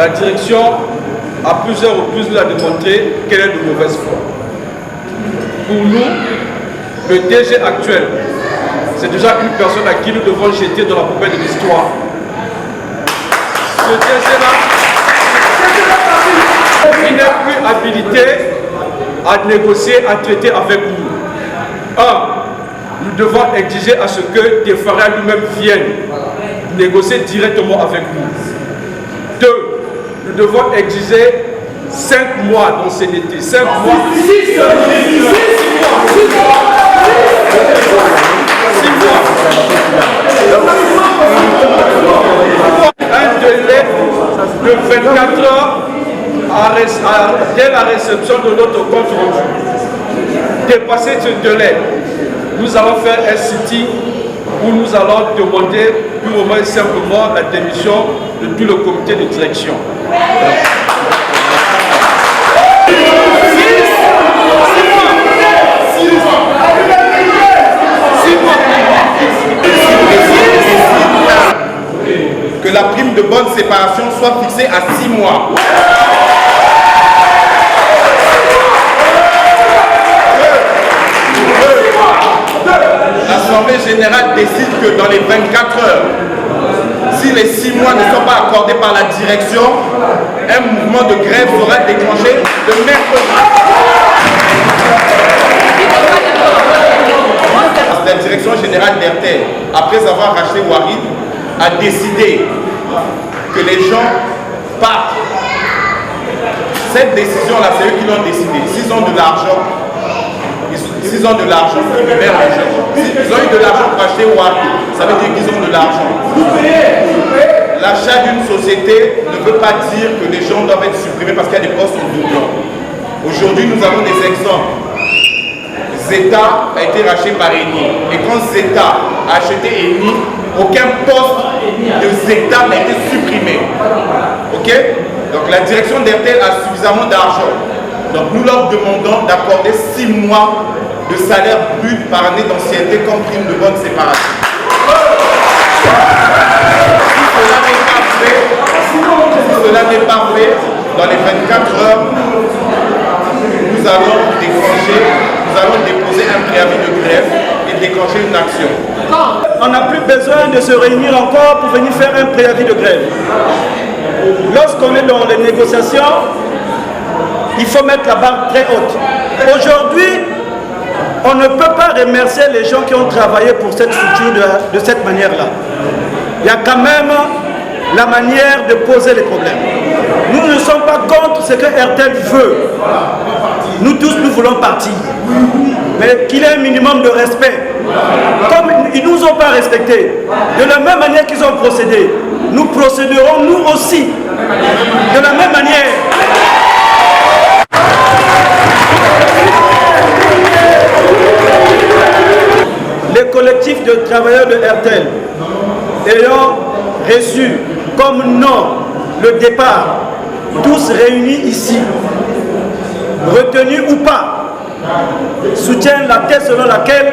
la direction, à plusieurs reprises, nous a démontré qu'elle est de mauvaise foi. Pour nous, le DG actuel, c'est déjà une personne à qui nous devons jeter dans la poubelle de l'histoire. Ce DG-là, il n'est plus habilité à négocier, à traiter avec nous. Nous devons exiger à ce que Tefara lui-même vienne négocier directement avec nous. 2, nous devons exiger 5 mois d'ancienneté. 5 mois. 6 mois. Un délai de 24 heures dès la réception de notre compte rendu. Dépasser ce délai, nous allons faire un sitting où nous allons demander purement et simplement la démission de tout le comité de direction. Que la prime de bonne séparation soit fixée à 6 mois. L'Assemblée générale décide que dans les 24 heures, si les 6 mois ne sont pas accordés par la direction, un mouvement de grève sera déclenché le mercredi. La direction générale d'RTL, après avoir racheté Warid, a décidé que les gens partent. Cette décision-là, c'est eux qui l'ont décidé. S'ils ont de l'argent, ils ont de l'argent, ils libèrent les gens. S'ils ont eu de l'argent pour acheter Warid, ça veut dire qu'ils ont de l'argent. L'achat d'une société ne veut pas dire que les gens doivent être supprimés parce qu'il y a des postes en doublon. Aujourd'hui, nous avons des exemples. Zeta a été racheté par Eni. Et quand Zeta a acheté Eni, aucun poste de Zeta n'a été supprimé. Ok? Donc la direction d'RTL a suffisamment d'argent. Donc nous leur demandons d'accorder 6 mois de salaire brut par année d'ancienneté comme prime de bonne séparation. Si cela n'est pas fait, dans les 24 heures, nous allons déposer un préavis de grève et déclencher une action. On n'a plus besoin de se réunir encore pour venir faire un préavis de grève. Lorsqu'on est dans les négociations, il faut mettre la barre très haute. Aujourd'hui, on ne peut pas remercier les gens qui ont travaillé pour cette structure de cette manière-là. Il y a quand même la manière de poser les problèmes. Nous ne sommes pas contre ce que RTL veut. Nous tous, nous voulons partir. Mais qu'il y ait un minimum de respect. Comme ils ne nous ont pas respectés, de la même manière qu'ils ont procédé, nous procéderons nous aussi. De la même manière. Les collectifs de travailleurs de RTL ayant reçu comme nom le départ, tous réunis ici, retenus ou pas, soutiennent la thèse selon laquelle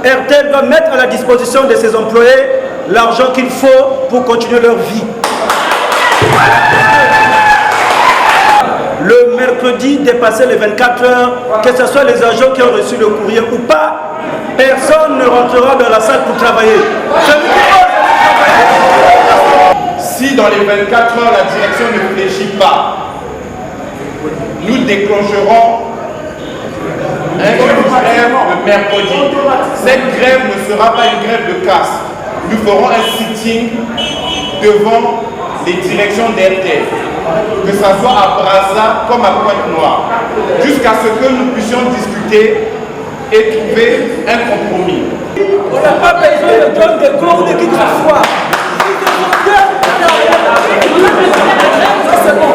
RTL doit mettre à la disposition de ses employés l'argent qu'il faut pour continuer leur vie. Le mercredi, dépasser les 24 heures, que ce soit les agents qui ont reçu le courrier ou pas, personne ne rentrera dans la salle pour travailler. Si dans les 24 heures, la direction ne fléchit pas, nous déclencherons une grève le mercredi. Cette grève ne sera pas une grève de casse. Nous ferons un sitting devant les directions d'RTL, que ce soit à Brazza comme à Pointe-Noire, jusqu'à ce que nous puissions discuter et trouver un compromis. On n'a pas besoin de donner des cours de qui que ce soit. Ça c'est bon.